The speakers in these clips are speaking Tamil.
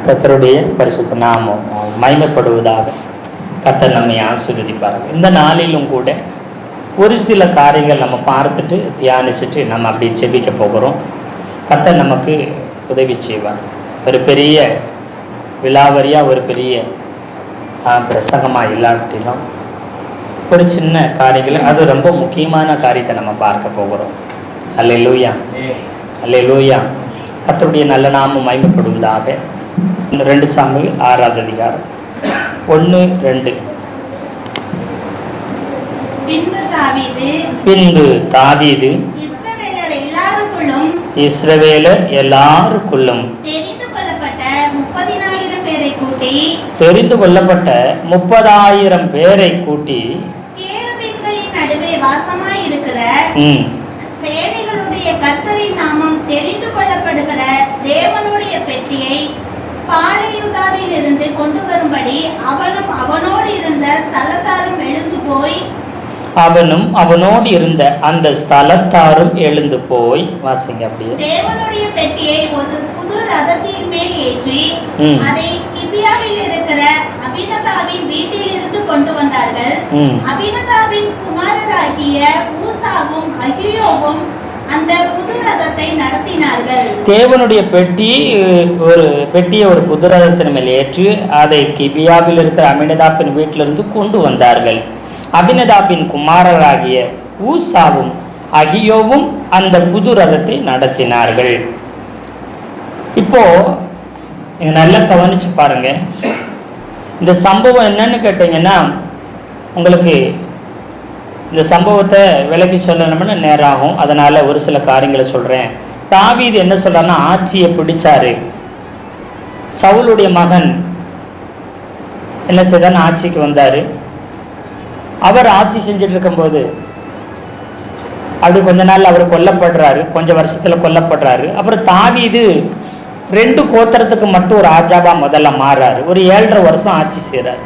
கர்த்தருடைய பரிசுத்த நாமம் மகிமைப்படுவதாக. கர்த்தர் நம்மை ஆசீர்வதிப்பார். இந்த நாளிலும் கூட ஒரு சில காரியங்கள் நம்ம பார்த்துட்டு தியானிச்சுட்டு நம்ம அப்படி செபிக்க போகிறோம். கர்த்தர் நமக்கு உதவி செய்வார். ஒரு பெரிய விலாவரியாக ஒரு பெரிய பிரசங்கமாக இல்லாட்டிலும் ஒரு சின்ன காரியங்கள், அது ரொம்ப முக்கியமான காரியத்தை நம்ம பார்க்க போகிறோம். அல்லேலூயா, அல்லேலூயா. கர்த்தருடைய நல்ல நாமம் மகிமைப்படுவதாக. 2 சாமுவேல் 6ஆவது அதிகாரம் 1-2. பின்பு தாவீது இஸ்ரவேலர் எல்லாருக்குள்ளும் தெரிந்து கொள்ளப்பட்ட 30,000 பேரை கூட்டி கர்த்தரின் நாமம் தெரிந்து கொள்ளப்படுகிற தேவனுடைய பெட்டியை பாளையுதாவில் இருந்து கொண்டு வரும்படி அவனும் அவனோடு இருந்த ஸ்தலத்தாரும் எழுந்து போய் அந்த ஸ்தலத்தாரும் எழுந்து போய் வாசிங்க அப்படியே. தேவனுடைய பெட்டியை ஒரு புது ரதத்தின் மேல் ஏற்றி அதை கிபியாவில் இருக்கிற அபினதாவின் வீட்டில் இருந்து கொண்டு வந்தார்கள். அபினதாவின் குமாரராகிய ஊசாவும் அகியோவும் அந்த புது ரதத்தை நடத்தினார்கள். தேவனுடைய பெட்டியை ஒரு புது ரதத்தின் மேல் ஏற்றி அதை கிபியாவில் இருக்கிற அபினதாபின் வீட்டிலிருந்து கொண்டு வந்தார்கள். அபினதாபின் குமாரராகிய ஊசாவும் அகியோவும் அந்த புது ரதத்தை நடத்தினார்கள். இப்போ நல்லா கவனிச்சு பாருங்க. இந்த சம்பவம் என்னன்னு கேட்டீங்கன்னா, உங்களுக்கு இந்த சம்பவத்தை விலக்கி சொல்லணும்னு நேரம் ஆகும். அதனால ஒரு சில காரியங்களை சொல்றேன். தாவீது என்ன சொல்றாருன்னா, ஆட்சியை பிடிச்சாரு. சவுலுடைய மகன் என்ன செய்தான்னு ஆட்சிக்கு வந்தாரு. அவர் ஆட்சி செஞ்சுட்டு இருக்கும்போது அப்படி கொஞ்ச நாள் அவர் கொல்லப்படுறாரு. கொஞ்சம் வருஷத்துல கொல்லப்படுறாரு. அப்புறம் தாவீது 2 கோத்திரத்துக்கு மட்டும் ஒரு ராஜாவா முதல்ல மாறாரு. ஒரு 7.5 வருஷம் ஆட்சி செய்றாரு.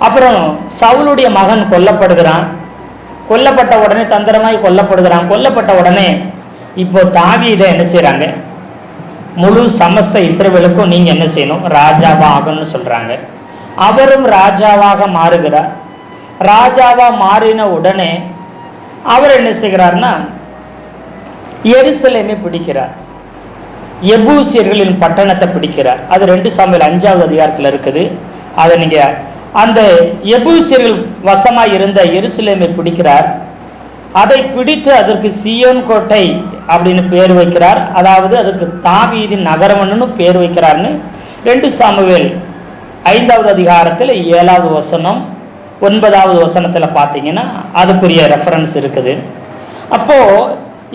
அப்புறம் சவுலுடைய மகன் கொல்லப்படுகிறான். கொல்லப்பட்ட உடனே தந்திரமாய் கொல்லப்படுகிறான். கொல்லப்பட்ட உடனே இப்போ தாவீதை என்ன செய்யறாங்க, முழு சமஸ்த இஸ்ரவேலுக்கும் நீங்க என்ன செய்யணும், ராஜாவா ஆகணும்னு சொல்றாங்க. அவரும் ராஜாவாக மாறுகிறார். ராஜாவா மாறின உடனே அவர் என்ன செய்கிறார்னா, எருசலேமை பிடிக்கிறார். எபூசியர்களின் பட்டணத்தை பிடிக்கிறார். அது 2 சாமுவேல் 5ஆவது அதிகாரத்தில் இருக்குது. அதை நீங்க அந்த எபூசியர்கள் வசமாக இருந்த எருசலேமை பிடிக்கிறார். அதை பிடித்து அதற்கு சீயோன் கோட்டை அப்படின்னு பேர் வைக்கிறார். அதாவது அதுக்கு தாவீதின் நகரம்னு பேர் வைக்கிறார்னு 2 சாமுவேல் 5ஆவது அதிகாரத்தில் 7ஆவது வசனம் 9ஆவது வசனத்தில் பார்த்தீங்கன்னா அதுக்குரிய ரெஃபரன்ஸ் இருக்குது. அப்போது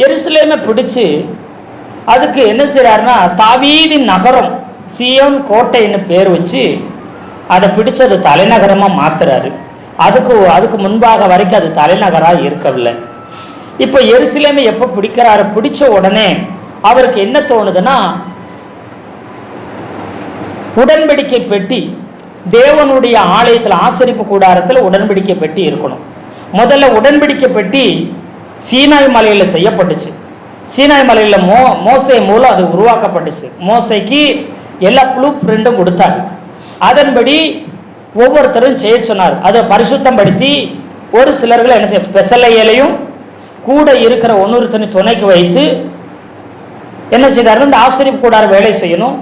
எருசலேமை பிடிச்சு அதுக்கு என்ன செய்கிறாருன்னா, தாவீதின் நகரம் சீயோன் கோட்டைன்னு பேர் வச்சு அதை பிடிச்சு அது தலைநகரமாக மாத்துறாரு. அதுக்கு முன்பாக வரைக்கும் அது தலைநகராக இருக்கவில்லை. இப்போ எருசலேமை எப்போ பிடிக்கிறாரு, பிடிச்ச உடனே அவருக்கு என்ன தோணுதுன்னா, உடன்படிக்கை பெட்டி தேவனுடைய ஆலயத்தில் ஆசரிப்பு கூடாரத்தில் உடன்படிக்கை பெட்டி இருக்கணும். முதல்ல உடன்படிக்கை பெட்டி சீனாய் மலையில் செய்யப்பட்டுச்சு. சீனாய் மலையில் மோசே மூலம் அது உருவாக்கப்பட்டுச்சு. மோசைக்கு எல்லா ப்ளூப் பிரிண்டும் கொடுத்தாரு. அதன்படி ஒவ்வொருத்தரும் செய்ய சொன்னார். அதை பரிசுத்தம் படுத்தி ஒரு சிலர்களை என்ன செய்ய, பெசலையிலையும் கூட இருக்கிற ஒன்னொருத்தனை துணைக்கு வைத்து என்ன செய்தார், இந்த ஆசரிப்பு கூடார வேலை செய்யணும்.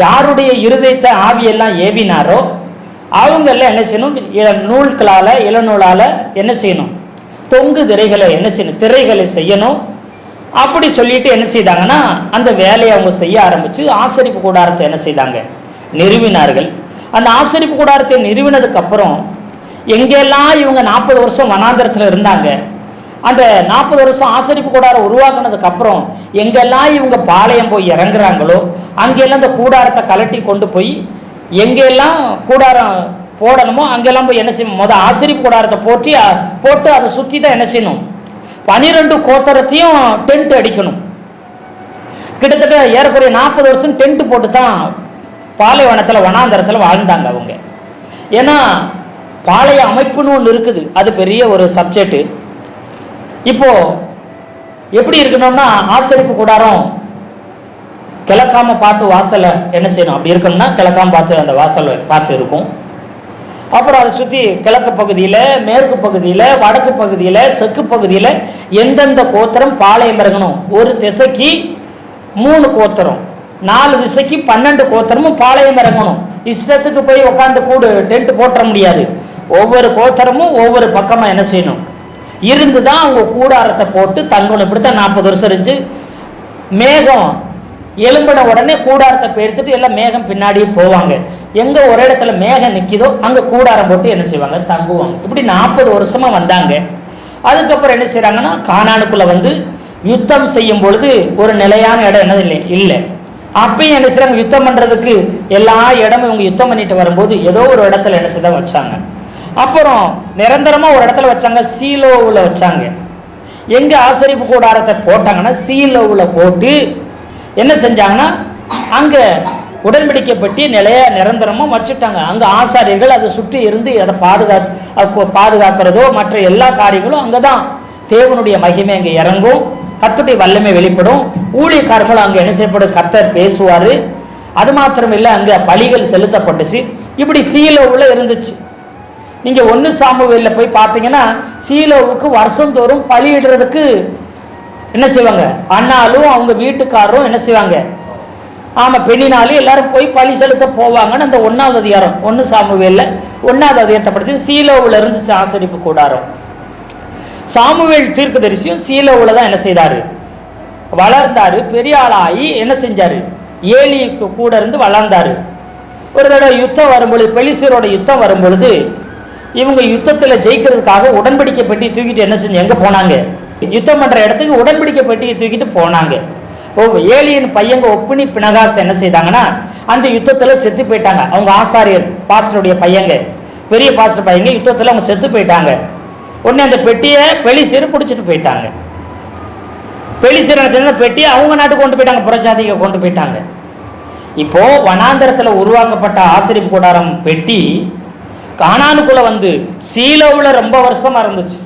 யாருடைய இருதயத்தை ஆவியெல்லாம் ஏவினாரோ அவங்க எல்லாம் என்ன செய்யணும், இளநூலால் என்ன செய்யணும், தொங்கு திரைகளை என்ன செய்யணும், திரைகளை செய்யணும். அப்படி சொல்லிட்டு என்ன செய்தாங்கன்னா, அந்த வேலையை அவங்க செய்ய ஆரம்பிச்சு ஆசரிப்பு கூடாரத்தை என்ன செய்தாங்க, நிறுவினார்கள். அந்த ஆசரிப்பு கூடாரத்தை நிறுவினதுக்கு அப்புறம் எங்கெல்லாம் இவங்க 40 வருஷம் வனாந்திரத்தில் இருந்தாங்க, அந்த 40 வருஷம் ஆசரிப்பு கூடாரம் உருவாக்குனதுக்கு அப்புறம் எங்கெல்லாம் இவங்க பாளையம் போய் இறங்குறாங்களோ அங்கெல்லாம் இந்த கூடாரத்தை கலட்டி கொண்டு போய் எங்கெல்லாம் கூடாரம் போடணுமோ அங்கெல்லாம் போய் என்ன செய்யணும், ஆசரிப்பு கூடாரத்தை போட்டு அதை சுற்றி தான் என்ன செய்யணும், 12 கோத்திரத்தையும் டென்ட் அடிக்கணும். கிட்டத்தட்ட ஏறக்குறைய 40 வருஷம் டென்ட் போட்டு தான் பாலைவனத்தில் வனாந்தரத்தில் வாழ்ந்தாங்க அவங்க. ஏன்னா பாளைய அமைப்புன்னு ஒன்று இருக்குது, அது பெரிய ஒரு சப்ஜெக்டு. இப்போ எப்படி இருக்கணும்னா, ஆசரிப்பு கூடாரம் கிழக்காம பார்த்து வாசலை என்ன செய்யணும், அப்படி இருக்கணும்னா கிழக்காம பார்த்து அந்த வாசலை பார்த்து இருக்கும். அப்புறம் அதை சுற்றி கிழக்கு பகுதியில், மேற்கு பகுதியில், வடக்கு பகுதியில், தெற்கு பகுதியில் எந்தெந்த கோத்திரம் பாளையம் இறங்கணும். ஒரு திசைக்கு 3 கோத்திரம், 4 திசைக்கு 12 கோத்திரமும் பாளையம் இறங்கணும். இஷ்டத்துக்கு போய் உட்காந்து கூடு டென்ட் போட்டுற முடியாது. ஒவ்வொரு கோத்திரமும் ஒவ்வொரு பக்கமாக என்ன செய்யணும் இருந்து தான் அவங்க கூடாரத்தை போட்டு தங்கணும். இப்படித்தான் 40 வருஷம் இருந்துச்சு. மேகம் எலும்பின உடனே கூடாரத்தை பெருத்துட்டு எல்லாம் மேகம் பின்னாடியே போவாங்க. எங்கே ஒரு இடத்துல மேகம் நிற்கிதோ அங்கே கூடாரம் போட்டு என்ன செய்வாங்க, தங்குவாங்க. இப்படி 40 வருஷமா வந்தாங்க. அதுக்கப்புறம் என்ன செய்கிறாங்கன்னா, கானானுக்குள்ளே வந்து யுத்தம் செய்யும் பொழுது ஒரு நிலையான இடம் என்னது இல்லை. அப்பயும் என்ன செய்கிறாங்க, யுத்தம் பண்ணுறதுக்கு எல்லா இடமும் இவங்க யுத்தம் பண்ணிட்டு வரும்போது ஏதோ ஒரு இடத்துல என்ன செய்ய வச்சாங்க. அப்புறம் நிரந்தரமாக ஒரு இடத்துல வச்சாங்க, சீலோவில் வச்சாங்க. எங்கே ஆசரிப்பு கூடாரத்தை போட்டாங்கன்னா சீலோவில் போட்டு என்ன செஞ்சாங்கன்னா, அங்கே உடன்படிக்கை பற்றி நிரந்தரமாக வச்சுட்டாங்க. அங்கே ஆசாரியர்கள் அதை சுற்றி இருந்து அதை பாதுகாக்கிறதோ மற்ற எல்லா காரியங்களும் அங்கே தான். தேவனுடைய மகிமை அங்கே இறங்கும், கர்த்தருடைய வல்லமை வெளிப்படும், ஊழியக்காரங்களும் அங்கே என்ன செய்யப்படும், கர்த்தர் பேசுவார். அது மாத்திரம் இல்லை, அங்கே பலிகள் செலுத்தப்பட்டுச்சு. இப்படி சீலோவில் இருந்துச்சு. நீங்கள் 1 சாமுவேலில் போய் பார்த்தீங்கன்னா சீலோவுக்கு வருஷந்தோறும் பலியிடுறதுக்கு என்ன செய்வாங்க, அண்ணாலும் அவங்க வீட்டுக்காரரும் என்ன செய்வாங்க, ஆமாம் பெண்ணினாலும் எல்லாரும் போய் பலி செலுத்த போவாங்கன்னு அந்த 1ஆவது அதிகாரம் 1 சாமுவேலில் 1ஆவது அதிகாரத்தை படிச்சு சீலோவில் இருந்துச்சு ஆசரிப்பு கூடாரம். சாமுவேல் தீர்க்கதரிசியும் சீலோவில் தான் என்ன செய்தார், வளர்ந்தார். பெரிய ஆளாகி என்ன செஞ்சார், ஏலிக்கு கூட இருந்து வளர்ந்தார். ஒரு தடவை யுத்தம் வரும்பொழுது, பெலிஸ்தரோட யுத்தம் வரும்பொழுது இவங்க யுத்தத்தில் ஜெயிக்கிறதுக்காக உடன்படிக்கை பெட்டி தூக்கிட்டு என்ன செஞ்சு எங்கே போனாங்க, யுத்தம் பண்ணுற இடத்துக்கு உடன்படிக்கை பெட்டியை தூக்கிட்டு போனாங்க. ஏலியின் பையங்க ஒப்பினி பினகாஸ் என்ன செய்தாங்கன்னா அந்த யுத்தத்தில் செத்து போயிட்டாங்க. அவங்க ஆசாரியர் பாஸ்டருடைய பையங்க, பெரிய பாஸ்டர் பையங்க யுத்தத்தில் அவங்க செத்து போயிட்டாங்க. உடனே அந்த பெட்டியை பெலிஸ்தர் பிடிச்சிட்டு போயிட்டாங்க. பெலிஸ்தர் என்ன செஞ்ச பெட்டியை அவங்க நாட்டுக்கு கொண்டு போயிட்டாங்க, புறஜாதிக்கு கொண்டு போயிட்டாங்க. இப்போ வனாந்தரத்தில் உருவாக்கப்பட்ட ஆசரிப்பு கூடாரம் பெட்டி கானானுக்குள்ள வந்து சீலோவில் ரொம்ப வருஷமா இருந்துச்சு.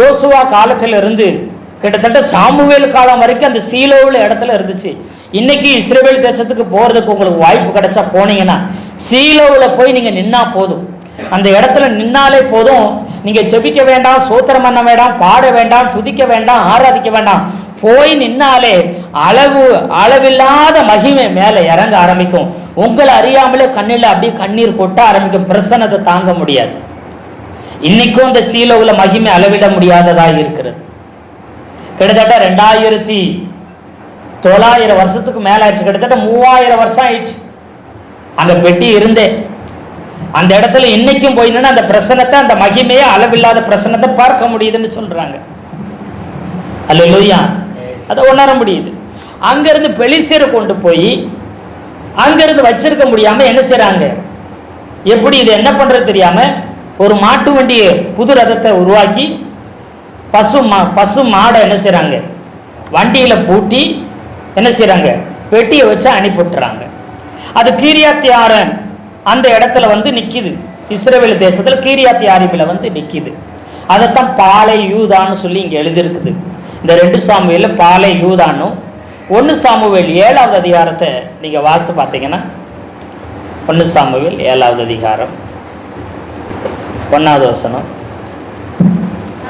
யோசுவா காலத்தில் இருந்து கிட்டத்தட்ட சாமுவேல் காலம் வரைக்கும் அந்த சீலோவில் இடத்துல இருந்துச்சு. இன்னைக்கு இஸ்ரவேல் தேசத்துக்கு போகிறதுக்கு உங்களுக்கு வாய்ப்பு கிடைச்சா போனீங்கன்னா சீலோவில் போய் நீங்கள் நின்னா போதும். அந்த இடத்துல நின்னாலே போதும். நீங்கள் ஜெபிக்க வேண்டாம், சோத்திரம் பண்ண வேண்டாம், பாட வேண்டாம், துதிக்க வேண்டாம், ஆராதிக்க வேண்டாம். போய் நின்னாலே அளவில்லாத மகிமை மேலே இறங்க ஆரம்பிக்கும். உங்களை அறியாமலே கண்ணில் அப்படியே கண்ணீர் கொட்ட ஆரம்பிக்கும். பிரசன்னத்தை தாங்க முடியாது. இன்னைக்கும் இந்த சீலோவில் மகிமை அளவிட முடியாததாக இருக்கிறது. கிட்டத்தட்ட 2900 வருஷத்துக்கு மேலே ஆயிடுச்சு. கிட்டத்தட்ட 3000 வருஷம் ஆயிடுச்சு அங்கே பெட்டி இருந்தே. அந்த இடத்துல இன்னைக்கும் போயின்னா அந்த பிரசன்னத்தை, அந்த மகிமையை, அளவில்லாத பிரசன்னத்தை பார்க்க முடியுதுன்னு சொல்றாங்க. அல்லேலூயா, அதை உணர முடியுது. அங்கிருந்து பெலிஸ்தரை கொண்டு போய் அங்கிருந்து வச்சிருக்க முடியாம என்ன செய்யறாங்க, எப்படி இது என்ன பண்றது தெரியாம ஒரு மாட்டு வண்டியை, புது ரதத்தை உருவாக்கி பசு மாடை என்ன செய்யறாங்க, வண்டியில பூட்டி என்ன செய்யறாங்க, பெட்டியை வச்சு அனுப்பிவிட்டுறாங்க. அது கீரியாத்தியாரன் அந்த இடத்துல வந்து நிக்குது. இஸ்ரவேல் தேசத்துல கீரியாத்தியாரிமில வந்து நிக்குது. அதைத்தான் பாலை யூதான்னு சொல்லி இங்க எழுதியிருக்குது. இந்த 2 சாமுவேல் பாலை யூதானும் 1 சாமுவேல் 7ஆவது அதிகாரத்தை நீங்க வாசி பார்த்தீங்கன்னா 1 சாமுவேல் 7ஆவது அதிகாரம் 1வது வசனம்.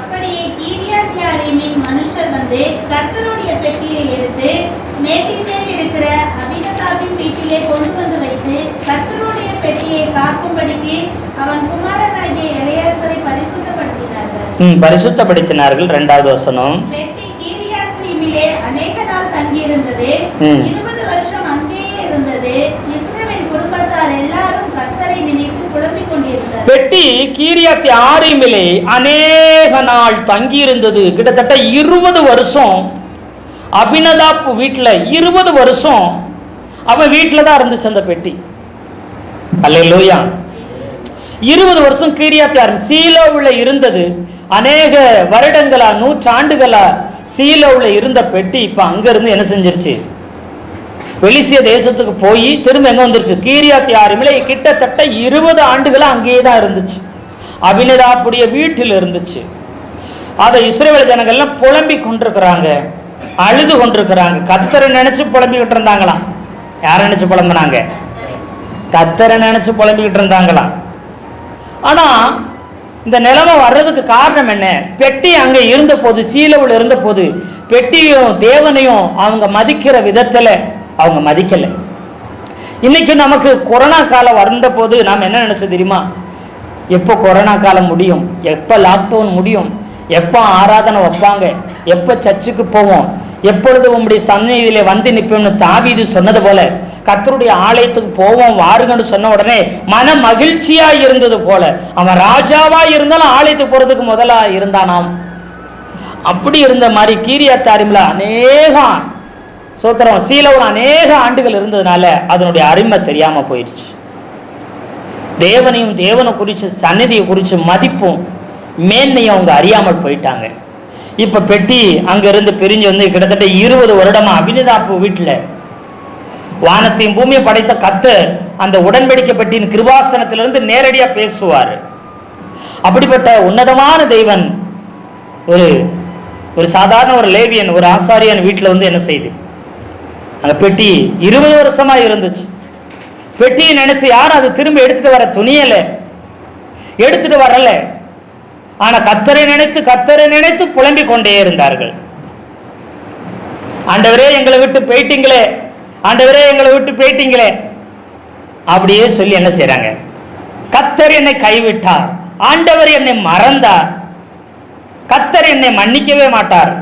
அப்படியே கீரியாத்தியாரீமின் மனுஷர் வந்து கர்த்தருடைய பெட்டியை எடுத்து மேட்டின் மேல் இருக்கிற அபினதாபின் வீட்டிலே கொண்டு வந்து வைத்து கர்த்தருடைய பெட்டியை காக்கும்படிக்கு அவன் குமாரனாகிய எலியாசரை பரிசுத்தப்படுத்தினார்கள். 2வது வசனம். பெட்டி கீரியாத்ரீமிலே அநேக நாள் தங்கி இருந்தது. 20 வருஷம் அங்கேயே இருந்தது. இஸ்ரவேல் குடும்பத்தார் எல்லாரும் கர்த்தரை நினைத்து புலம்பிக் கொண்டிருந்தனர். பெட்டி கீரியாத்யாரீமிலே அநேக நாள் தங்கி இருந்தது. கிட்டத்தட்ட 20 வருஷம் அபினதாப் வீட்டில் 20 வருஷம் அவன் வீட்டில் தான் இருந்துச்சு அந்த பெட்டி. அல்லேலூயா. 20 வருஷம் கீரியாத்யாரீம் சீலோவில் இருந்தது. அநேக வருடங்களா, நூற்றாண்டுகளா சீலோவில் இருந்த பெட்டி இப்போ அங்கிருந்து என்ன செஞ்சிருச்சு, பெலிசிய தேசத்துக்கு போய் திரும்ப எங்க வந்துருச்சு, கீரியாத்யாரீமில் கிட்டத்தட்ட 20 ஆண்டுகளா அங்கேயே தான் இருந்துச்சு. அபினதாப்புடைய வீட்டில் இருந்துச்சு. அதை இஸ்ரவேல் ஜனங்கள்லாம் புலம்பி கொண்டிருக்கிறாங்க. அழுது கொண்டிருக்கிறாங்க. கர்த்தரை நினைச்சு புலம்பிக்கிட்டு இருந்தாங்களாம். யாரை நினைச்சு புலம்புனாங்க? கர்த்தரை நினைச்சு புலம்பிக்கிட்டு இருந்தாங்களாம். ஆனா இந்த நிலைமை வர்றதுக்கு காரணம் என்ன? பெட்டி அங்கே இருந்த போது, சீலோவில் இருந்த போது, பெட்டியும் தேவனையும் அவங்க மதிக்கிற விதத்துல அவங்க மதிக்கல. இன்னைக்கு நமக்கு கொரோனா காலம் வந்த போது நாம் என்ன நினைச்சோம் தெரியுமா? எப்போ கொரோனா காலம் முடியும், எப்போ லாக்டவுன் முடியும், எப்போ ஆராதனை வைப்பாங்க, எப்போ சர்ச்சுக்கு போவோம், எப்பொழுது உங்களுடைய சந்நிதியிலே வந்து நிற்போம்னு தாவீது சொன்னது போல கர்த்தருடைய ஆலயத்துக்கு போவோம் வாருங்கன்னு சொன்ன உடனே மன மகிழ்ச்சியா இருந்தது போல அவன் ராஜாவா இருந்தாலும் ஆலயத்துக்கு போறதுக்கு முதலா இருந்தானாம். அப்படி இருந்த மாதிரி கீரியாத்தாரிம்ல அநேகம் சோத்திரம் சீலோவில் அநேக ஆண்டுகள் இருந்ததுனால அதனுடைய அருமை தெரியாம போயிடுச்சு. தேவனையும் தேவனை குறித்து சந்நிதியை குறித்து மதிப்பும் மேன்மையும் அவங்க அறியாமல் போயிட்டாங்க. இப்ப பெட்டி அங்கிருந்து பிரிஞ்சு வந்து கிட்டத்தட்ட 20 வருடமா அபினதாப்பு வீட்டுல வானத்தையும் பூமியை படைத்த கர்த்தர் அந்த உடன்படிக்கை பெட்டியின் கிருபாசனத்திலிருந்து நேரடியா பேசுவார். அப்படிப்பட்ட உன்னதமான தெய்வன் ஒரு சாதாரண ஒரு லேவியன், ஒரு ஆசாரியன் வீட்டில் வந்து என்ன செய்து அந்த பெட்டி 20 வருஷமா இருந்துச்சு. பெட்டியை நினைச்சு யாரும் அது திரும்ப எடுத்துட்டு வர துணியல, எடுத்துட்டு வரல. ஆனா கர்த்தரை நினைத்து புலம்பிக் கொண்டே இருந்தார்கள். ஆண்டவரே எங்களை விட்டு போயிட்டீங்களே, ஆண்டவரே எங்களை விட்டு போயிட்டீங்களே அப்படியே சொல்லி என்ன செய்றாங்க? கர்த்தர் என்னை கைவிட்டார், ஆண்டவர் என்னை மறந்தார், கர்த்தர் என்னை மன்னிக்கவே மாட்டார்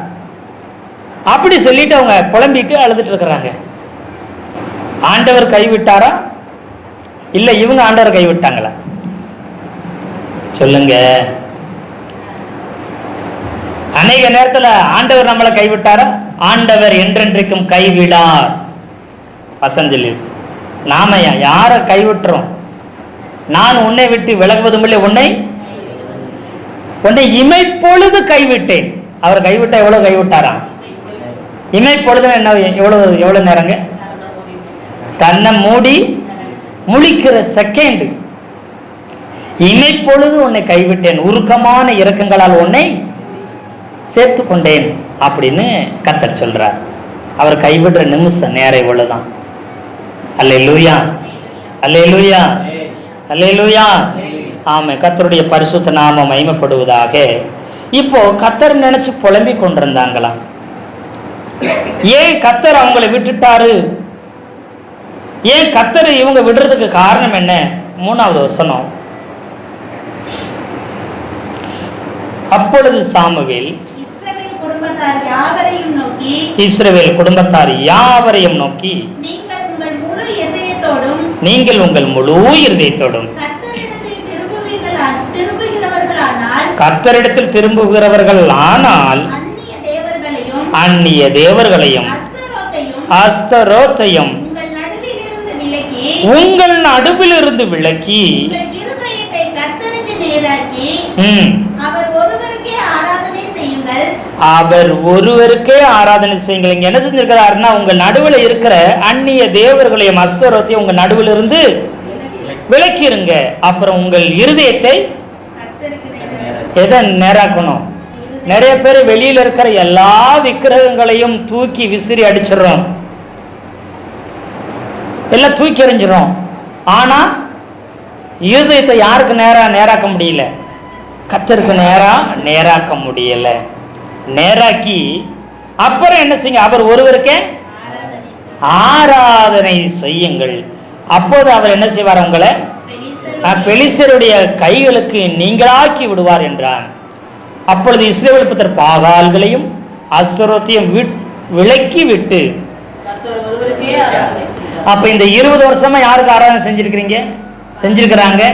அப்படி சொல்லிட்டு அவங்க புலம்பிட்டு அழுதுட்டு இருக்கிறாங்க. ஆண்டவர் கைவிட்டாரா இல்ல இவங்க ஆண்டவர் கைவிட்டாங்களா? சொல்லுங்க. அநேக நேரத்துல ஆண்டவர் நம்மளை கைவிட்டாரா? ஆண்டவர் என்றென்றைக்கும் கைவிடார் வசனம். நாம யாரை கைவிட்டுறோம்? நான் உன்னை விட்டு விலகுவதும் இல்லை, உன்னை இமைப்பொழுது கைவிட்டேன். அவர் கைவிட்டா எவ்வளவு கைவிட்டாராம்? இமைப்பொழுது என்ன? எவ்வளவு நேரங்க? கண்ணை மூடி முழிக்கிற செகண்ட். இமைப்பொழுது உன்னை கைவிட்டேன், உருக்கமான இரக்கங்களால் உன்னை சேர்த்து கொண்டேன் அப்படின்னு கர்த்தர் சொல்றார். அவர் கைவிடுற நிமிஷம் நேரம் இவ்வளவுதான். அல்லேலூயா, அல்லேலூயா, அல்லேலூயா. ஆமா, கர்த்தருடைய பரிசுத்த நாமம் மகிமைப்படுவதாக. இப்போ கர்த்தர் நினைச்சு புலம்பிக் கொண்டிருந்தாங்களாம். ஏன் கர்த்தர் அவங்களை விட்டுட்டாரு? ஏன் கர்த்தர் இவங்க விடுறதுக்கு காரணம் என்ன? 3வது வசனம். அப்பொழுது சாமுவேல் இஸ்ரவேல் குடும்பத்தார் யாவரையும் நோக்கி நீங்கள் உங்கள் முழு இருதயத்தோடும் கர்த்தரிடத்தில் திரும்புகிறவர்கள் ஆனால் அந்நிய தேவர்களையும் அஸ்தரோத்தையும் உங்கள் நடுவில் இருந்து விலக்கி அவர் ஒருவருக்கே ஆராதனை செய்யுங்கள். இங்க என்ன செஞ்சிருக்கிறாருன்னா, உங்க நடுவில் இருக்கிற அந்நிய தேவர்களையும் அஸ்தரோத்தையும் உங்க நடுவில் இருந்து விலக்கிருங்க. அப்புறம் உங்கள் இருதயத்தை எதை நேராக்கணும்? நிறைய பேர் வெளியில இருக்கிற எல்லா விக்கிரகங்களையும் தூக்கி விசிறி அடிச்சிடறோம், எல்லாம் தூக்கி எறிஞ்சிடும். ஆனா இருதயத்தை யாருக்கு நேராக்க முடியல? கர்த்தருக்கு நேராக்க முடியல. நேராக்கி அப்புறம் என்ன செய்யுங்க? அவர் ஒருவருக்கே ஆராதனை செய்யுங்கள். அப்போது அவர் என்ன செய்வார்? உங்களை பெலிஸ்தருடைய கைகளுக்கு நீங்களாக்கி விடுவார் என்றார். அப்பொழுது இஸ்ரவேல் புத்திரர் பாகால்களையும் அஸ்தரோத்தையும் விலக்கி விட்டு, அப்ப இந்த 20 வருஷமா யாருக்கு ஆராதனை செஞ்சிருக்கிறாங்க?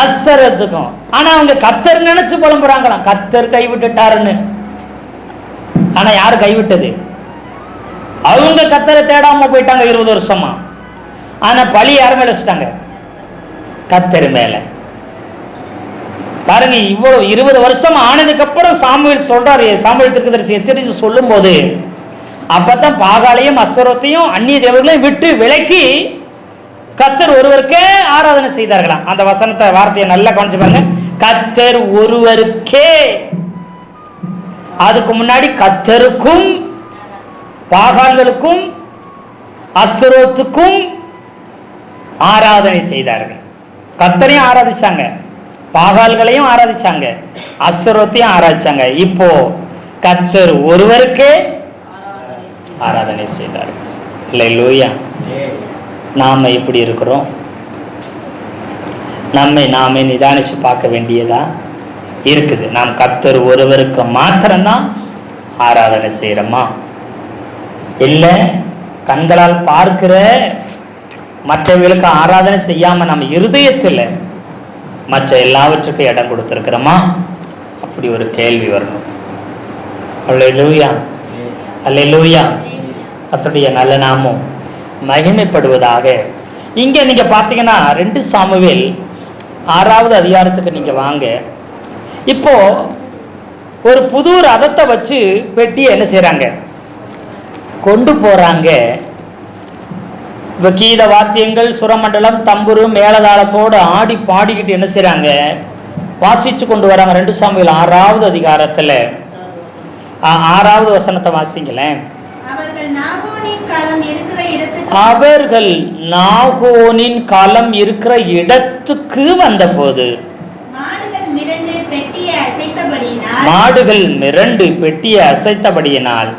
அஸ்தரத்துக்கும். ஆனா அவங்க கர்த்தர் நினைச்சு புலம்புறாங்களாம், கர்த்தர் கைவிட்டுட்டாருன்னு. ஆனா யாரு கைவிட்டது? அவங்க கர்த்தரை தேடாம போயிட்டாங்க 20 வருஷமா. ஆனா பழி யார் மேல வச்சுட்டாங்க? கர்த்தர் மேல. பாருங்க, இவ்வளவு 20 வருஷம் ஆனதுக்கு அப்புறம் சாமுவேல் சொல்றாரு, சாமுவேல் தீர்க்கதரிசி எச்சரித்து சொல்லும் போது அப்பதான் பாகாலையும் அஸ்தரோத்தையும் அந்நிய தேவர்களையும் விட்டு விலக்கி கர்த்தர் ஒருவருக்கே ஆராதனை செய்தார்களாம். அந்த வசனத்தை வார்த்தையை நல்லா கவனிச்சு பாருங்க. கர்த்தர் ஒருவருக்கே அதுக்கு முன்னாடி கர்த்தருக்கும் பாகால்களுக்கும் அஸ்தரோத்துக்கும் ஆராதனை செய்தார்கள். கர்த்தரையும் ஆராதிச்சாங்க, பாகால்களையும் ஆராதிச்சாங்க, அஸ்தரோத்தையும் ஆராதிச்சாங்க. இப்போ கர்த்தர் ஒருவருக்கே ஆராதனை செய்தார்கள். அல்லேலூயா. நாம எப்படி இருக்கிறோம்? நம்மை நாமே நிதானிச்சு பார்க்க வேண்டியதா இருக்குது. நாம் கர்த்தர் ஒருவருக்கு மாத்திரம்தான் ஆராதனை செய்யறோமா? இல்லை கண்களால் பார்க்கிற மற்றவர்களுக்கு ஆராதனை செய்யாம நம்ம இருதயத்தில் மற்ற எல்லாவற்றுக்கும் இடம் கொடுத்திருக்கிறோமா? அப்படி ஒரு கேள்வி வரணும். அல்லேலூயா, அல்லேலூயா. கர்த்தருடைய நல்ல நாமம் மகிமைப்படுவதாக. இங்க நீங்க பார்த்தீங்கன்னா 2 சாமுவேல் 6வது அதிகாரத்துக்கு நீங்க வாங்க. இப்போ ஒரு புது ரதத்தை வச்சு பெட்டியை என்ன செய்றாங்க, கொண்டு போறாங்க. இப்போ கீத வாத்தியங்கள், சுரமண்டலம், தம்புரு, மேளதாளத்தோடு ஆடி பாடிக்கிட்டு என்ன செய்றாங்க, வாசிச்சு கொண்டு வராங்க. 2 சாமுவேல் 6வது அதிகாரத்துல 6வது வசனத்தை வாசிங்களேன். அவர்கள் நாகோனின் களம் இருக்கிற இடத்துக்கு வந்தபோது மாடுகள் மிரண்டு பெட்டியை அசைத்தபடியினால்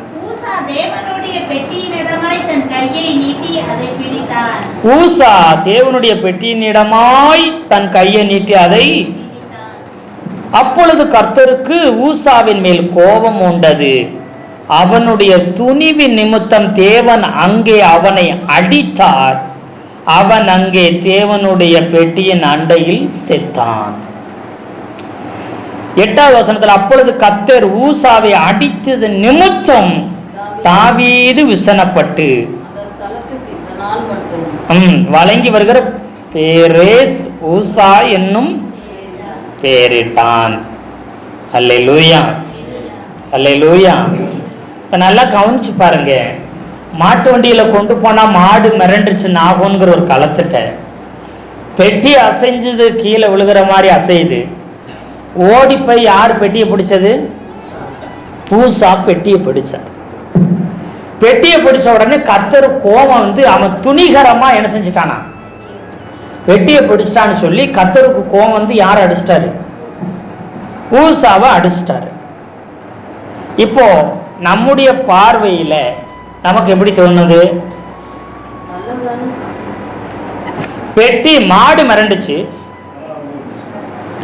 ஊசா தேவனுடைய பெட்டியினிடமாய் தன் கையை நீட்டி அதை. அப்பொழுது கர்த்தருக்கு ஊசாவின் மேல் கோபம் உண்டது. அவனுடைய துணிவின் நிமித்தம் தேவன் அங்கே அவனை அடித்தார். அவன் அங்கே தேவனுடைய பெட்டியின் அண்டையில் செத்தான். 8வது வசனத்தில் அப்பொழுது கர்த்தர் ஊசாவை அடித்தது நிமித்தம் தாவீது விசனப்பட்டு வழங்கி வருகிற பேரேஸ் ஊசா என்னும் பேரிட்டான். அல்லேலூயா, அல்லேலூயா. இப்போ நல்லா கவனிச்சு பாருங்க. மாட்டு வண்டியில் கொண்டு போனால் மாடு மிரண்டுச்சு நாகோங்கிற ஒரு களத்துட்ட பெட்டி அசைஞ்சது, கீழே விழுகிற மாதிரி அசையுது. ஓடி போய் யார் பெட்டியை பிடிச்சது? ஊசா பெட்டியை பிடிச்சான். பெட்டியை பிடிச்ச உடனே கர்த்தர் கோபம் வந்து அவன் துணிகரமா என்ன செஞ்சுட்டானா, பெட்டியை பிடிச்சிட்டான்னு சொல்லி கர்த்தருக்கு கோபம் வந்து யாரை அடிச்சிட்டாரு? ஊசாவை அடிச்சிட்டாரு. இப்போ நம்முடைய பார்வையில நமக்கு எப்படி தோணுது? பெட்டி மாடு மிரண்டுச்சு,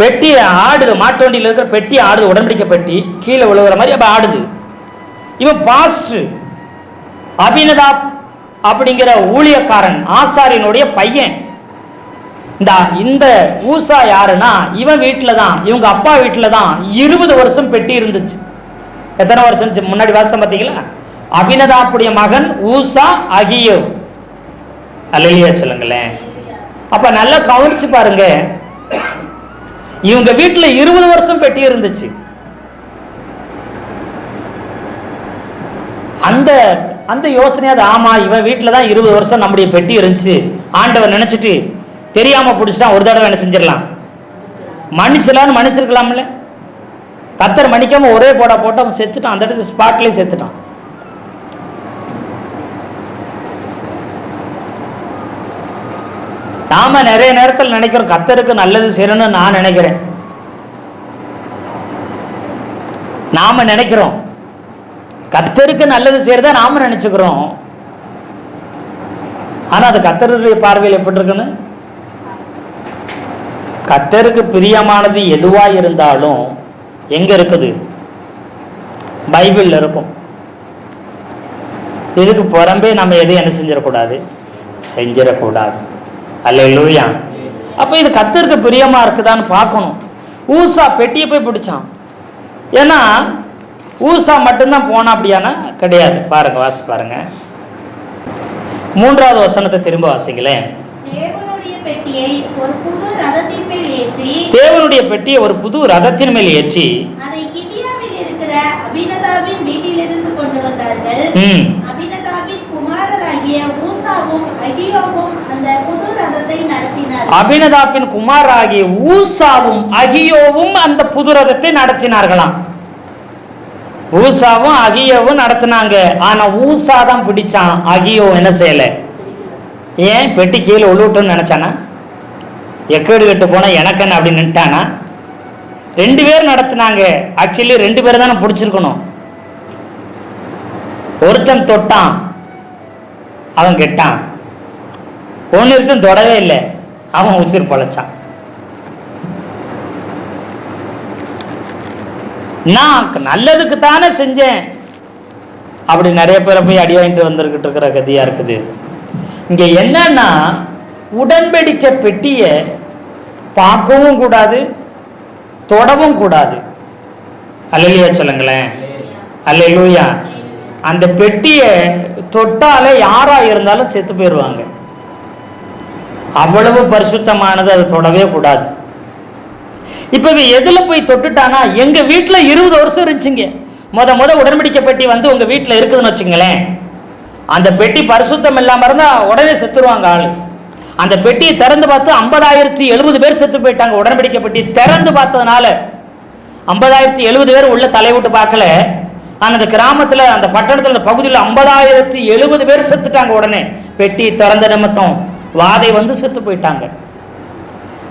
பெட்டி ஆடுது, மாட்டு வண்டியில் இருக்கிற பெட்டி ஆடுது, உடன்படிக்கை பெட்டி கீழே விழுகிற மாதிரி அப்ப ஆடுது. இவன் பாஸ்டர் அபினதாப் அப்படிங்கிற ஊழியக்காரன் ஆசாரியனுடைய பையன். இந்த ஊசா யாருன்னா இவன் வீட்டில் தான், இவங்க அப்பா வீட்டில் தான் 20 வருஷம் பெட்டி இருந்துச்சு. எத்தனை வருஷம் முன்னாடி வாசம் பார்த்தீங்களா? அபினதாப்புடைய மகன் ஊசா அகியோ. அல்லேலூயா சொல்லுங்களேன். அப்ப நல்லா கவனிச்சு பாருங்க. இவங்க வீட்டில் 20 வருஷம் பெட்டி இருந்துச்சு. அந்த யோசனையாவது ஆமா இவன் வீட்டில் தான் 20 வருஷம் நம்முடைய பெட்டி இருந்துச்சு, ஆண்டவர் நினைச்சிட்டு தெரியாம பிடிச்சிட்டா ஒரு தடவை என்ன செஞ்சிடலாம், மன்னிச்சலான்னு மன்னிச்சிருக்கலாம்ல. கர்த்தர் மன்னிக்காம ஒரே போட போட்டு அவன் செத்துட்டான், அந்த இடத்துல ஸ்பாட்லேயே செத்துட்டான். நாம நிறைய நேரத்தில் நினைக்கிறோம் கர்த்தருக்கு நல்லது செய்யணும்னு நான் நினைக்கிறேன். நாம நினைக்கிறோம் கர்த்தருக்கு நல்லது செய்யறத நாம நினைச்சுக்கிறோம். ஆனா அது கர்த்தருடைய பார்வையில் எப்படி இருக்குன்னு, கர்த்தருக்கு பிரியமானது எதுவா இருந்தாலும் எங்க இருக்குது? பைபிள்ல இருக்கும். இதுக்கு புறம்பே நம்ம எதையும் என்ன செஞ்சிடக்கூடாது, செஞ்சிடக்கூடாது. அல்லேலூயா. அப்ப இது கர்த்தருக்கு பிரியமா இருக்குதான்னு பார்க்கணும். ஊசா பெட்டியை போய் பிடிச்சான். ஏன்னா ஊசா மட்டும்தான் போனா அப்படியானா கிடையாது. பாருங்க, வாசி பாருங்க 3வது வசனத்தை திரும்ப வாசிங்களேன். தேவனுடைய பெட்டியை ஒரு புது ரதத்தின் மேல் ஏற்றி அதை கிபியாவில் இருக்கிற அபினதாபின் வீட்டிலிருந்து கொண்டு வந்தார்கள். அபினதாபின் குமாரராகிய ஊசாவும் அகியோவும் அந்த புது ரதத்தை நடத்தினார்கள். அபினதாபின் குமாரராகிய ஊசாவும் அகியோவும் அந்த புது ரதத்தை நடத்தினார்களாம். ஊசாவும் அகியோவும் நடத்தினாங்க. ஆனா ஊசா தான் பிடிச்சான், அகியோ என்ன செய்யல. ஏன்? பெட்டி கீழே உழுவிட்டுன்னு நினைச்சானா? எக்கேடு கட்டு போனா எனக்கன்னு அப்படி நின்ட்டானா? 2 பேர் நடத்தினாங்க. ஆக்சுவலி 2 பேர் தானே பிடிச்சிருக்கணும். ஒருத்தன் தொட்டான், அவன் கெட்டான். ஒருத்தன் தொடவே இல்லை, அவன் உசிர் பழச்சான். நான் நல்லதுக்கு தானே செஞ்சேன் அப்படி நிறைய பேரை போய் அடி வாங்கிட்டு வந்துருக்கிட்டு இருக்கிற கதியா இருக்குது. இங்க என்னன்னா, உடன்படிக்கை பெட்டியை பார்க்கவும் கூடாது, தொடவும் கூடாது. அல்லேலூயா சொல்லுங்களேன். அல்லேலூயா. அந்த பெட்டியை தொட்டாலே யாரா இருந்தாலும் செத்து போயிடுவாங்க. அவ்வளவு பரிசுத்தமானது, அது தொடவே கூடாது. இப்ப எதுல போய் தொட்டுட்டானா, எங்க வீட்டுல 20 வருஷம் இருந்துச்சுங்க. முத உடன்படிக்கை பெட்டி வந்து உங்க வீட்டுல இருக்குதுன்னு வச்சுங்களேன். அந்த பெட்டி பரிசுத்தம் இல்லாம இருந்தா உடனே செத்துருவாங்க ஆளு. அந்த பெட்டியை திறந்து பார்த்து 50,070 பேர் செத்து போயிட்டாங்க. உடன்படிக்கை பெட்டி திறந்து பார்த்ததுனால 50,070 பேர் உள்ள தலை விட்டு பார்க்கல. ஆனா அந்த கிராமத்துல, அந்த பட்டணத்துல, அந்த பகுதியில் 50,070 பேர் செத்துட்டாங்க. உடனே பெட்டி திறந்த நிமித்தம் வாதை வந்து செத்து போயிட்டாங்க.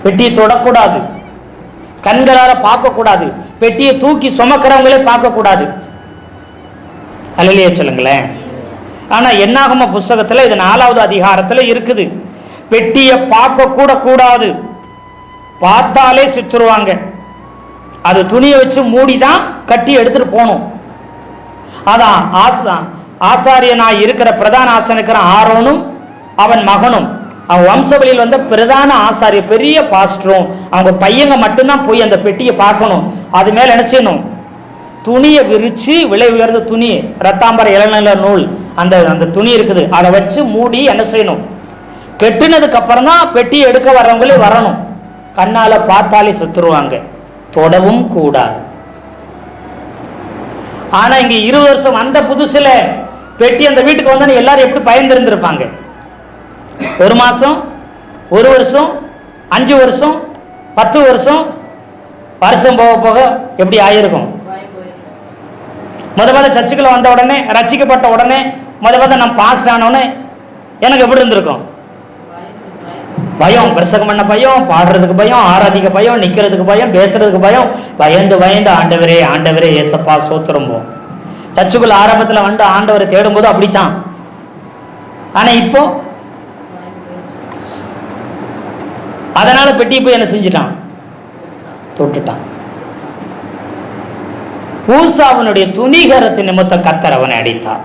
பெட்டியை தொடக்கூடாது, கண்களால பார்க்க கூடாது, பெட்டியை தூக்கி சுமக்கிறவங்களே பார்க்க கூடாது. அல்லேலூயா சொல்லுங்களேன். ஆனா என்னாகம புஸ்தகத்துல இது 4வது அதிகாரத்துல இருக்குது. பெட்டியை பார்க்க கூட கூடாது, பார்த்தாலே சித்துருவாங்க. அது துணியை வச்சு மூடிதான் கட்டி எடுத்துட்டு போகணும். அதான் ஆசாரியனாய் இருக்கிற பிரதான ஆசாரியக்கிற ஆரோனும் அவன் மகனும், அவன் வம்சவழியில் வந்த பிரதான ஆசாரிய பெரிய பாஸ்டரும் அவங்க பையங்க மட்டும்தான் போய் அந்த பெட்டியை பார்க்கணும். அது மேல என்ன செய்யணும்? துணியை விரிச்சு, விலை உயர்ந்த துணி, ரத்தாம்பர இளநில நூல், அந்த துணி இருக்குது, அதை வச்சு மூடி என்ன செய்யணும்? கெட்டினதுக்கு அப்புறம் தான் பெட்டியை எடுக்க வர்றவங்களே வரணும். கண்ணால பார்த்தாலே சுத்துருவாங்க, தொடவும் கூடாது. ஆனா இங்க 20 வருஷம் அந்த புதுசுல பெட்டி அந்த வீட்டுக்கு வந்தா எல்லாரும் எப்படி பயந்திருந்திருப்பாங்க? 1 மாசம், 1 வருஷம், 5 வருஷம், 10 வருஷம், வருஷம் போக போக எப்படி ஆயிருக்கும்? முத சர்ச்சுக்குள்ள வந்த உடனே, ரட்சிக்கப்பட்ட உடனே, முத நம்ம பாஸ் ஆன உடனே எனக்கு எப்படி இருந்திருக்கும்? பயம், பிரசங்கம் பண்ண பயம், பாடுறதுக்கு பயம், ஆராதிக்க பயம், நிக்கிறதுக்கு பயம், பேசுறதுக்கு பயம், பயந்து ஆண்டவரே ஆண்டவரே ஏசப்பா சோத்திரம்போம். சர்ச்சுக்குள்ள ஆரம்பத்தில் வந்து ஆண்டவரை தேடும் போது அப்படித்தான். ஆனா இப்போ அதனால பெட்டி போய் என்ன செஞ்சிட்டான்? தொட்டுட்டான். ஊசாவனுடைய துணிகரத்து நிமித்த கர்த்தர் அவனை அடித்தார்.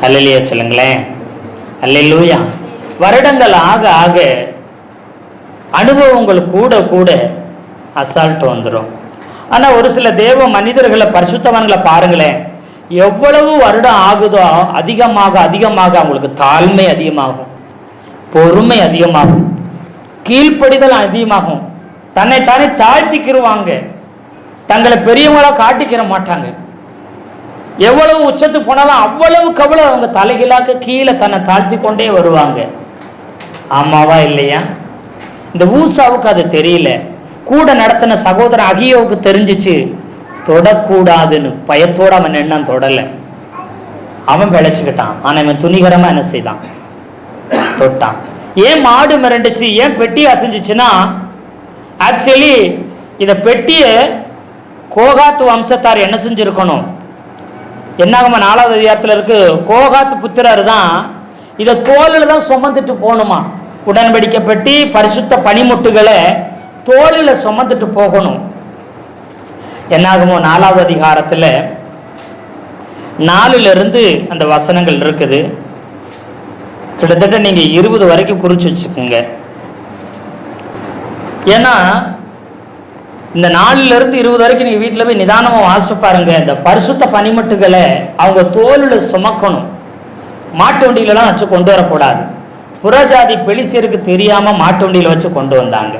அல்லேலூயா சொல்லுங்களேன். அல்லேலூயா. வருடங்கள் ஆக ஆக அனுபவங்கள் கூட கூட அசால்ட் வந்துடும். ஆனா ஒரு சில தேவ மனிதர்களை, பரிசுத்தவான்களை பாருங்களேன், எவ்வளவு வருடம் ஆகுதோ அதிகமாக அதிகமாக அவங்களுக்கு தாழ்மை அதிகமாகும், பொறுமை அதிகமாகும், கீழ்ப்படிதல் அதிகமாகும், தன்னைத்தானே தாழ்த்திக்கிருவாங்க, தங்களை பெரியவங்களா காட்டிக்கிற மாட்டாங்க. எவ்வளவு உச்சத்துக்கு போனாலும் அவ்வளவுக்கு அவ்வளவு அவங்க தலைகீழாக்க கீழே தன்னை தாழ்த்தி கொண்டே வருவாங்க. ஆமாவா இல்லையா? இந்த ஊசாவுக்கு அது தெரியல. கூட நடத்தின சகோதரன் அகியோவுக்கு தெரிஞ்சிச்சு, தொடக்கூடாதுன்னு பயத்தோடு அவன் நின்னான், தொடலை. அவன் பிழைச்சிக்கிட்டான். ஆனால் இவன் துணிகரமாக என்ன செய்தான்? தொட்டான். ஏன் மாடு மிரண்டுச்சு, ஏன் பெட்டி அசைஞ்சிச்சுன்னா, ஆக்சுவலி இதை பெட்டியை கோகாத்து வம்சத்தார் என்ன செஞ்சிருக்கணும்? என்னாகம 4வது அதிகாரத்தில் இருக்கு. கோகாத்து புத்திரர் தான் இதை தோளில் தான் சுமந்துட்டு போகணுமா. உடன்படிக்கை பெட்டி, பரிசுத்த பனிமுட்டுகளை தோளில் சுமந்துட்டு போகணும். என்னாகமோ 4வது அதிகாரத்தில் 4லிருந்து அந்த வசனங்கள் இருக்குது. கிட்டத்தட்ட நீங்க 20 வரைக்கும் குறிச்சு வச்சுக்கோங்க. ஏன்னா இந்த 4லிருந்து 20 வரைக்கும் நீங்க வீட்டில் போய் நிதானமா வாசிச்சு பாருங்க. இந்த பரிசுத்த பனிமுட்டுகளை அவங்க தோளில் சுமக்கணும். மாட்டு வண்டியிலலாம் வச்சு கொண்டு வரக்கூடாது. புறஜாதி பெலிசியருக்கு தெரியாம மாட்டு வண்டியில வச்சு கொண்டு வந்தாங்க.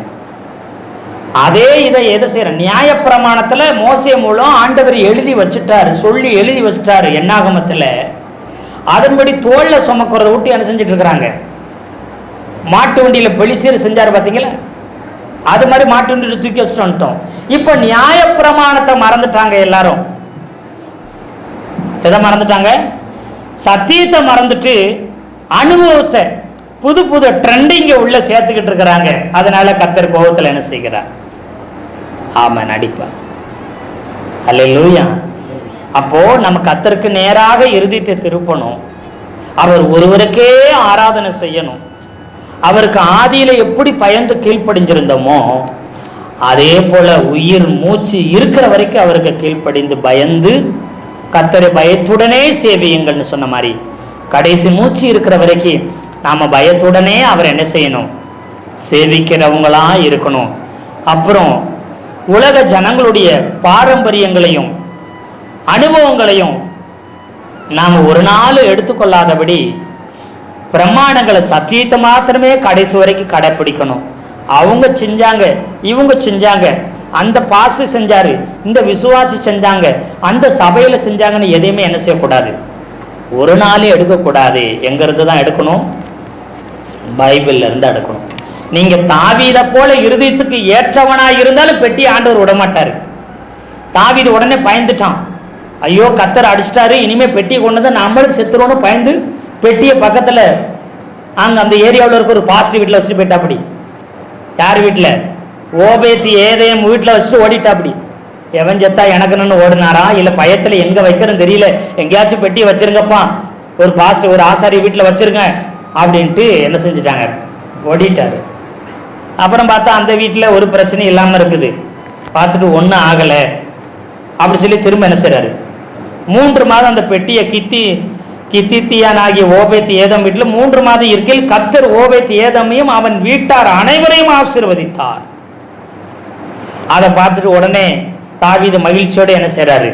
அதே இதை எது செய்யற நியாயப்பிரமாணத்துல மோசே மூலம் ஆண்டவர் எழுதி வச்சுட்டாரு, சொல்லி எழுதி வச்சுட்டாரு என்னாகமத்துல. அதன்படி தோல்ல சுமக்கிறத விட்டு என்ன செஞ்சுட்டு இருக்கிறாங்க? மாட்டு வண்டியில பெலிசியர் செஞ்சாரு பாத்தீங்களா, அது மாதிரி மாட்டு வண்டியில தூக்கி வச்சுட்டு வந்துட்டோம். இப்ப நியாயப்பிரமாணத்தை மறந்துட்டாங்க எல்லாரும். எதை மறந்துட்டாங்க? சத்தியத்தை மறந்துட்டு அனுபவத்தை புது புது ட்ரெண்டிங்க உள்ள சேர்த்துக்கிட்டு இருக்கிறாங்க. அதனால கர்த்தர் கோபத்தில் என்ன செய்கிறார்? ஆமாம், நடிப்பார். அல்லேலூயா. அப்போ நம்ம கர்த்தருக்கு நேராக இருதயத்தை திருப்பணும். அவர் ஒருவருக்கே ஆராதனை செய்யணும். அவருக்கு ஆதியில எப்படி பயந்து கீழ்ப்படிஞ்சிருந்தோமோ அதே போல உயிர் மூச்சு இருக்கிற வரைக்கும் அவருக்கு கீழ்ப்படிந்து பயந்து கர்த்தரை பயத்துடனே சேவியுங்கள்னு சொன்ன மாதிரி கடைசி மூச்சு இருக்கிற வரைக்கும் நாம பயத்துடனே அவர் என்ன செய்யணும்? சேவிக்கிறவங்களா இருக்கணும். அப்புறம் உலக ஜனங்களுடைய பாரம்பரியங்களையும் அனுபவங்களையும் நாம் ஒரு நாள் எடுத்துக்கொள்ளாதபடி பிரமாணங்களை சத்தியத்தை மாத்திரமே கடைசி வரைக்கும் கடைப்பிடிக்கணும். அவங்க செஞ்சாங்க, இவங்க செஞ்சாங்க, அந்த பாசு செஞ்சாரு, இந்த விசுவாசி செஞ்சாங்க, அந்த சபையில செஞ்சாங்கன்னு எதையுமே என்ன செய்யக்கூடாது? ஒரு நாளே எடுக்கக்கூடாது. எங்கிருந்து தான் எடுக்கணும்? பைபிள்ல இருந்து எடுக்கணும். நீங்க தாவீதை போல இருதயத்துக்கு ஏற்றவனா இருந்தாலும் பெட்டி ஆண்டவர் விடமாட்டாரு. தாவீது உடனே பயந்துட்டான். ஐயோ கர்த்தர் அடிச்சிட்டாரு, இனிமே பெட்டியை கொண்டு வந்து நம்மளும் செத்துருவோன்னு பயந்து பெட்டியை பக்கத்துல அங்க அந்த ஏரியாவில் இருக்க ஒரு பாஸ்டர் வீட்டில் வச்சுட்டு போயிட்டாப்படி. யார் வீட்டில்? ஓபேத் ஏதேம் வீட்டில் வச்சுட்டு ஓடிட்டாப்படி. எவன் செத்தா எனக்குன்னு ஓடினாரா இல்லை பயத்தில் எங்கே வைக்கிறன்னு தெரியல, எங்கேயாச்சும் பெட்டியை வச்சிருங்கப்பா, ஒரு பாஸ்டர் ஒரு ஆசாரி வீட்டில் வச்சிருங்க அப்படின்ட்டு என்ன செஞ்சுட்டாங்க? ஓடிட்டாரு. அப்புறம் பார்த்தா அந்த வீட்டில் ஒரு பிரச்சனையும் இல்லாமல் இருக்குது. பார்த்துட்டு ஒன்றும் ஆகலை அப்படி சொல்லி திரும்ப என்ன செய்றாரு? 3 மாதம் அந்த பெட்டியை கித்தித்தியானாகிய ஓபேத் ஏதம் வீட்டில் 3 மாதம் இருக்கையில் கர்த்தர் ஓபேத் ஏதமையும் அவன் வீட்டார் அனைவரையும் ஆசீர்வதித்தார். அதை பார்த்துட்டு உடனே தாவீது மகிழ்ச்சியோட என்ன செய்றாரு?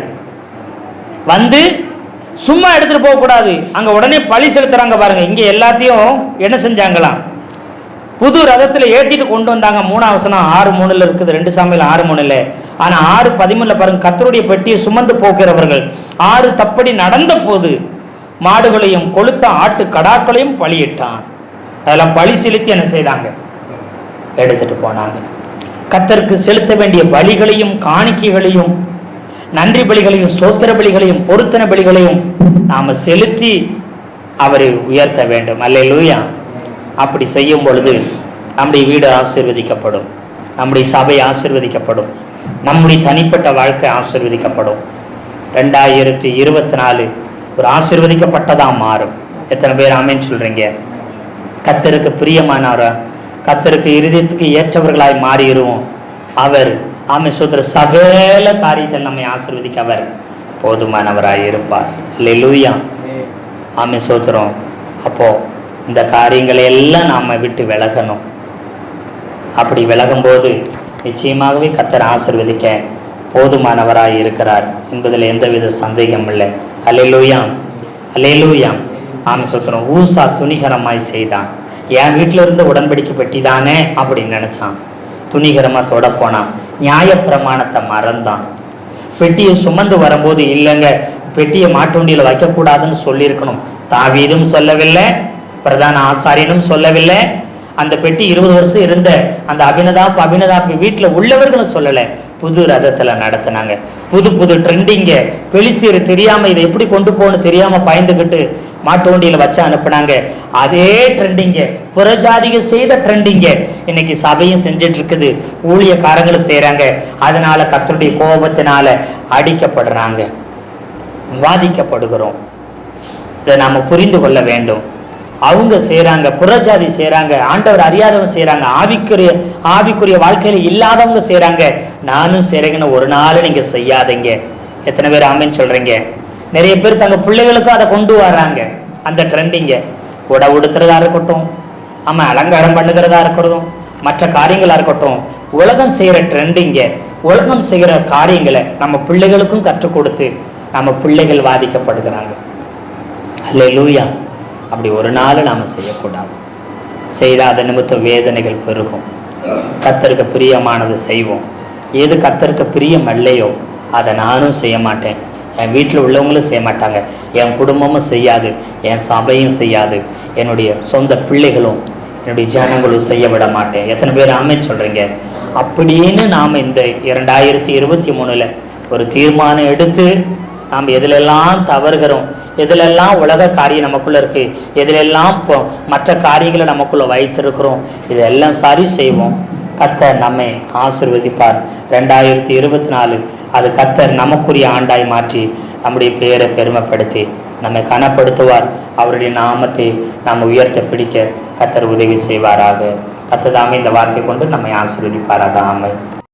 வந்து சும்மா எடுத்துட்டு போக கூடாது, அங்க உடனே பழி செலுத்துறாங்க பாருங்க. இங்க எல்லாத்தையும் என்ன செஞ்சாங்களாம்? புது ரதத்துல ஏற்றிட்டு கொண்டு வந்தாங்க. 3ஆம் வசனம் 6:3 இருக்குது, 2 சாமுவேல் 6:3. ஆனா 6:13 பாருங்க, கர்த்தருடைய பெட்டியை சுமந்து போகிறவர்கள் 6 தப்படி நடந்த போது மாடுகளையும் கொளுத்த ஆட்டு கடாக்களையும் பலியிட்டான். அதெல்லாம் பழி செலுத்தி என்ன செய்தாங்க? எடுத்துட்டு போனாங்க. கர்த்தருக்கு செலுத்த வேண்டிய பலிகளையும் காணிக்கைகளையும் நன்றி பலிகளையும் ஸ்தோத்திர பலிகளையும் பொருத்தன பலிகளையும் நாம செலுத்தி அவரை உயர்த்த வேண்டும். அல்லேலூயா. அப்படி செய்யும் பொழுது நம்முடைய வீடு ஆசீர்வதிக்கப்படும், நம்முடைய சபை ஆசீர்வதிக்கப்படும், நம்முடைய தனிப்பட்ட வாழ்க்கை ஆசீர்வதிக்கப்படும். 2024 ஒரு ஆசீர்வதிக்கப்பட்டதா மாறும். எத்தனை பேர் ஆமேன்னு சொல்றீங்க? கர்த்தருக்கு பிரியமானவரா, கர்த்தருக்கு இருதயத்துக்கு ஏற்றவர்களாய் மாறிடுவோம். அவர் ஆமை சொல்ற சகல காரியத்தில் நம்மை ஆசீர்வதிக்க அவர் போதுமானவராய் இருப்பார். அல்லேலூயா. ஆமை சோத்திரம். அப்போ இந்த காரியங்களை எல்லாம் நாம விட்டு விலகணும். அப்படி விலகும்போது நிச்சயமாகவே கர்த்தர் ஆசீர்வதிக்க போதுமானவராய் இருக்கிறார் என்பதில் எந்தவித சந்தேகம் இல்லை. அல்லேலூயா, அல்லேலூயா. ஆமை சோத்திரம். ஊசா துணிகரமாய் செய்தான். என் வீட்டில் இருந்து உடன்படிக்கை பெட்டி தானே அப்படின்னு நினைச்சான். துணிகரமாக தொட போனான். நியாய பிரமாணத்தை மறந்தான். பெட்டியை சுமந்து வரும்போது இல்லைங்க பெட்டியை மாட்டு வண்டியில் வைக்கக்கூடாதுன்னு சொல்லியிருக்கணும். தாவீதும் சொல்லவில்லை, பிரதான ஆசாரியனும் சொல்லவில்லை, அந்த பெட்டி 20 வருஷம் இருந்த அந்த அபினதாப் வீட்டில் உள்ளவர்களும் சொல்லலை. புது ரதத்தில் நடத்தினாங்க. புது புது ட்ரெண்டிங்க. பெலிசியர் தெரியாமல் இதை எப்படி கொண்டு போகணும்னு தெரியாமல் பயந்துக்கிட்டு மாட்டு வண்டியில் வச்சு அனுப்புனாங்க. அதே ட்ரெண்டிங்க, புறஜாதிக செய்த ட்ரெண்டிங்க இன்னைக்கு சபையும் செஞ்சுட்டு இருக்குது, ஊழியக்காரங்களும் செய்கிறாங்க. அதனால கர்த்தருடைய கோபத்தினால அடிக்கப்படுறாங்க, வாதிக்கப்படுகிறோம். இதை நாம் புரிந்து கொள்ள வேண்டும். அவங்க செய்கிறாங்க, புறஜாதி செய்கிறாங்க, ஆண்டவர் அறியாதவங்க செய்கிறாங்க, ஆவிக்குரிய வாழ்க்கையில இல்லாதவங்க செய்கிறாங்க. நானும் செய்கிறேங்கன்னு ஒரு நாள் நீங்கள் செய்யாதீங்க. எத்தனை பேர் ஆமேன்னு சொல்கிறீங்க? நிறைய பேர் தங்க பிள்ளைகளுக்கும் அதை கொண்டு வர்றாங்க. அந்த ட்ரெண்டிங்க உடை உடுத்துறதா இருக்கட்டும், ஆமாம் அலங்காரம் பண்ணுகிறதா இருக்கட்டும், மற்ற காரியங்களாக இருக்கட்டும், உலகம் செய்கிற ட்ரெண்டிங்க, உலகம் செய்கிற காரியங்களை நம்ம பிள்ளைகளுக்கும் கற்றுக் கொடுத்து நம்ம பிள்ளைகள் வாதிக்கப்படுகிறாங்க. அல்லேலூயா. அப்படி ஒரு நாள் நாம் செய்யக்கூடாது. செய்தால் அதை நிமித்தம் வேதனைகள் பெருகும். கர்த்தருக்கு பிரியமானது செய்வோம். எது கர்த்தருக்கு பிரியம் இல்லையோ அதை நானும் செய்ய மாட்டேன், என் வீட்டில் உள்ளவங்களும் செய்ய மாட்டாங்க, என் குடும்பமும் செய்யாது, என் சபையும் செய்யாது, என்னுடைய சொந்த பிள்ளைகளும் என்னுடைய ஜனங்களும் செய்ய விட மாட்டேன். எத்தனை பேர் ஆமேன்னு சொல்கிறீங்க? அப்படின்னு நாம் இந்த 2023 ஒரு தீர்மானம் எடுத்து நாம் எதிலெல்லாம் தவறுகிறோம், எதிலெல்லாம் உலக காரியம் நமக்குள்ளே இருக்குது, எதிலெல்லாம் மற்ற காரியங்களை நமக்குள்ளே வைத்திருக்கிறோம், இதெல்லாம் சரி செய்வோம். கர்த்தர் நம்மை ஆசீர்வதிப்பார். 2024 அது கர்த்தர் நமக்குரிய ஆண்டாய் மாற்றி நம்முடைய பெயரை பெருமைப்படுத்தி நம்மை கனப்படுத்துவார். அவருடைய நாமத்தை நாம் உயர்த்த பிடிக்க கர்த்தர் உதவி செய்வாராக. கர்த்தர் தாமே இந்த வார்த்தை கொண்டு நம்மை ஆசீர்வதிப்பாராக. ஆமென்.